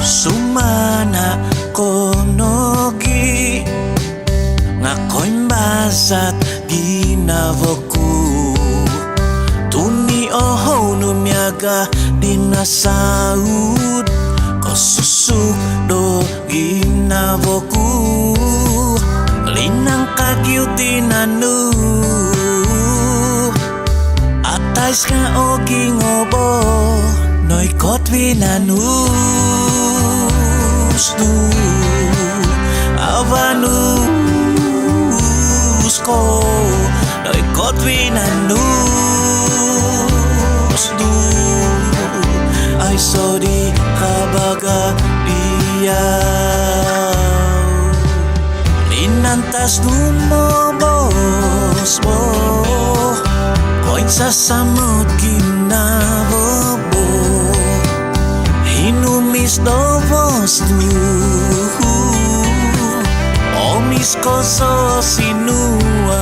Sumana konogi ngakoin basat ginavoku tuni oho numyaga dinasaud ko susuk do ginavoku linang kagiu tinanu atais ka ogi ngobo noi kot vinanus du avanus ko noi kot vinanus du ay sorry kabaga dia linantas numobos mo koin sa samot kinavobo hinumis dovos tu omis koso sinua